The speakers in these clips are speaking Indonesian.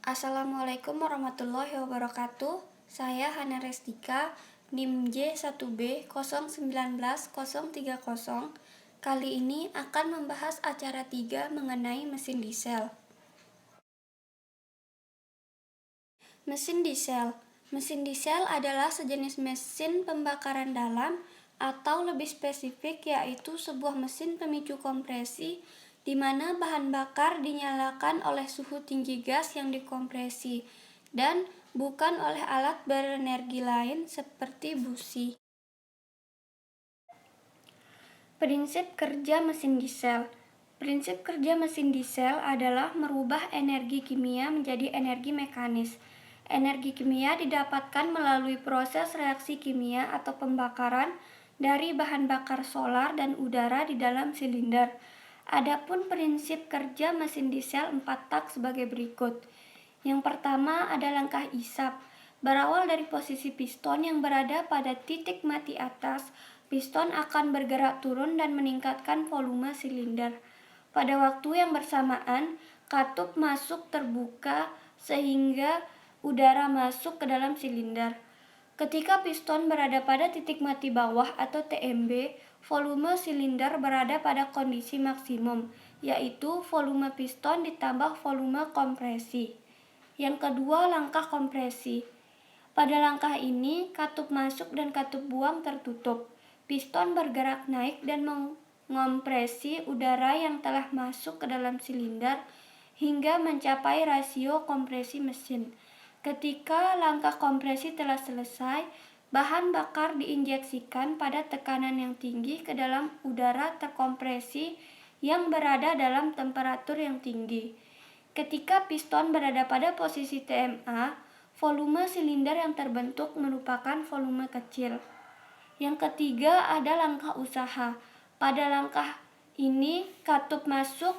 Assalamualaikum warahmatullahi wabarakatuh. Saya Hana Restika, NIM J1B091030. Kali ini akan membahas acara 3 mengenai mesin diesel. Mesin diesel. Mesin diesel adalah sejenis mesin pembakaran dalam atau lebih spesifik yaitu sebuah mesin pemicu kompresi di mana bahan bakar dinyalakan oleh suhu tinggi gas yang dikompresi dan bukan oleh alat berenergi lain seperti busi. Prinsip kerja mesin diesel. Prinsip kerja mesin diesel adalah merubah energi kimia menjadi energi mekanis. Energi kimia didapatkan melalui proses reaksi kimia atau pembakaran dari bahan bakar solar dan udara di dalam silinder. Adapun prinsip kerja mesin diesel 4 tak sebagai berikut. Yang pertama ada langkah isap. Berawal dari posisi piston yang berada pada titik mati atas, piston akan bergerak turun dan meningkatkan volume silinder. Pada waktu yang bersamaan, katup masuk terbuka sehingga udara masuk ke dalam silinder. Ketika piston berada pada titik mati bawah atau TMB, volume silinder berada pada kondisi maksimum, yaitu volume piston ditambah volume kompresi. Yang kedua, langkah kompresi. Pada langkah ini, katup masuk dan katup buang tertutup. Piston bergerak naik dan mengopresi udara yang telah masuk ke dalam silinder hingga mencapai rasio kompresi mesin. Ketika langkah kompresi telah selesai, bahan bakar diinjeksikan pada tekanan yang tinggi ke dalam udara terkompresi yang berada dalam temperatur yang tinggi. Ketika piston berada pada posisi TMA, volume silinder yang terbentuk merupakan volume kecil. Yang ketiga ada langkah usaha. Pada langkah ini, katup masuk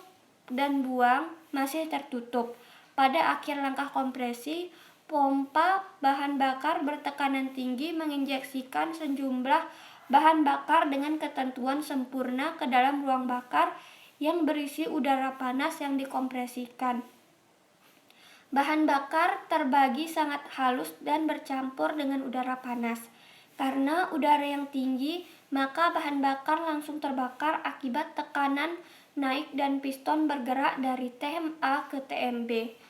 dan buang masih tertutup. Pada akhir langkah kompresi, pompa bahan bakar bertekanan tinggi menginjeksikan sejumlah bahan bakar dengan ketentuan sempurna ke dalam ruang bakar yang berisi udara panas yang dikompresikan. Bahan bakar terbagi sangat halus dan bercampur dengan udara panas. Karena udara yang tinggi, maka bahan bakar langsung terbakar akibat tekanan naik dan piston bergerak dari TMA ke TMB.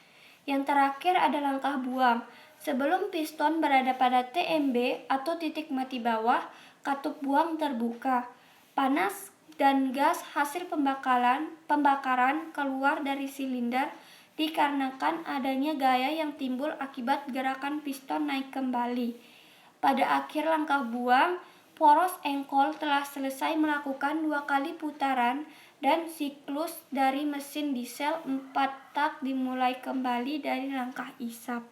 Yang terakhir ada langkah buang. Sebelum piston berada pada TMB atau titik mati bawah, katup buang terbuka. Panas dan gas hasil pembakaran keluar dari silinder dikarenakan adanya gaya yang timbul akibat gerakan piston naik kembali. Pada akhir langkah buang, poros engkol telah selesai melakukan 2 kali putaran dan siklus dari mesin diesel 4 tak dimulai kembali dari langkah isap.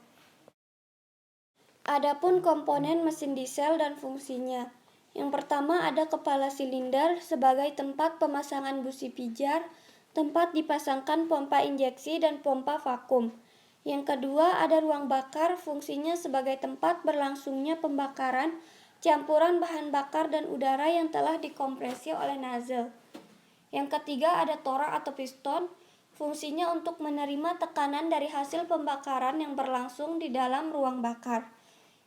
Adapun komponen mesin diesel dan fungsinya. Yang pertama ada kepala silinder sebagai tempat pemasangan busi pijar, tempat dipasangkan pompa injeksi dan pompa vakum. Yang kedua ada ruang bakar, fungsinya sebagai tempat berlangsungnya pembakaran campuran bahan bakar dan udara yang telah dikompresi oleh nozzle. Yang ketiga ada torak atau piston, fungsinya untuk menerima tekanan dari hasil pembakaran yang berlangsung di dalam ruang bakar.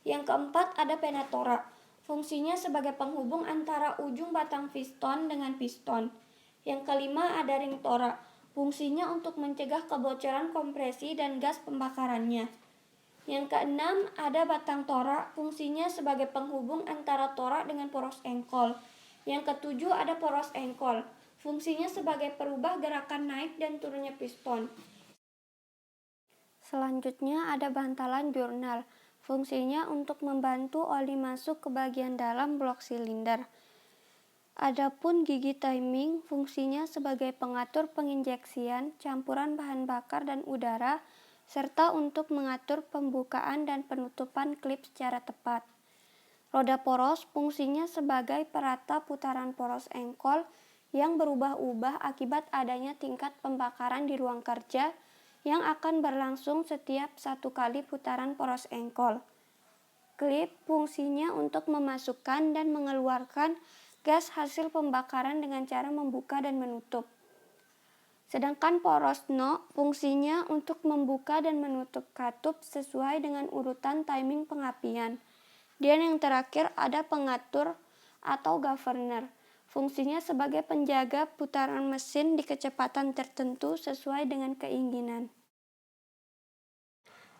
Yang keempat ada penatorak, fungsinya sebagai penghubung antara ujung batang piston dengan piston. Yang kelima ada ring torak, fungsinya untuk mencegah kebocoran kompresi dan gas pembakarannya. Yang keenam ada batang torak, fungsinya sebagai penghubung antara torak dengan poros engkol. Yang ketujuh ada poros engkol, fungsinya sebagai perubah gerakan naik dan turunnya piston. Selanjutnya ada bantalan jurnal, fungsinya untuk membantu oli masuk ke bagian dalam blok silinder. Adapun gigi timing, fungsinya sebagai pengatur penginjeksian campuran bahan bakar dan udara serta untuk mengatur pembukaan dan penutupan klip secara tepat. Roda poros, fungsinya sebagai perata putaran poros engkol yang berubah-ubah akibat adanya tingkat pembakaran di ruang kerja yang akan berlangsung setiap 1 kali putaran poros engkol. Klip fungsinya untuk memasukkan dan mengeluarkan gas hasil pembakaran dengan cara membuka dan menutup. Sedangkan poros NO fungsinya untuk membuka dan menutup katup sesuai dengan urutan timing pengapian. Dan yang terakhir ada pengatur atau governor. Fungsinya sebagai penjaga putaran mesin di kecepatan tertentu sesuai dengan keinginan.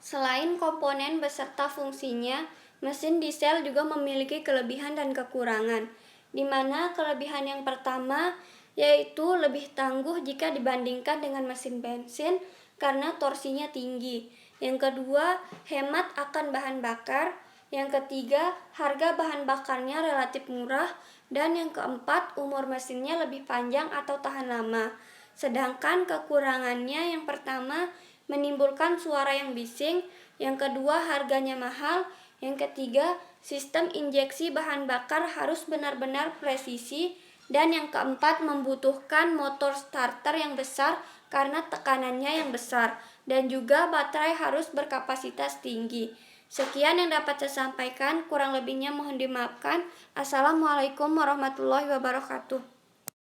Selain komponen beserta fungsinya, mesin diesel juga memiliki kelebihan dan kekurangan, di mana kelebihan yang pertama yaitu lebih tangguh jika dibandingkan dengan mesin bensin karena torsinya tinggi. Yang kedua, hemat akan bahan bakar. Yang ketiga, harga bahan bakarnya relatif murah. Dan yang keempat, umur mesinnya lebih panjang atau tahan lama. Sedangkan kekurangannya yang pertama, menimbulkan suara yang bising. Yang kedua, harganya mahal. Yang ketiga, sistem injeksi bahan bakar harus benar-benar presisi. Dan yang keempat, membutuhkan motor starter yang besar karena tekanannya yang besar. Dan juga baterai harus berkapasitas tinggi. Sekian yang dapat saya sampaikan, kurang lebihnya mohon dimaafkan. Assalamualaikum warahmatullahi wabarakatuh.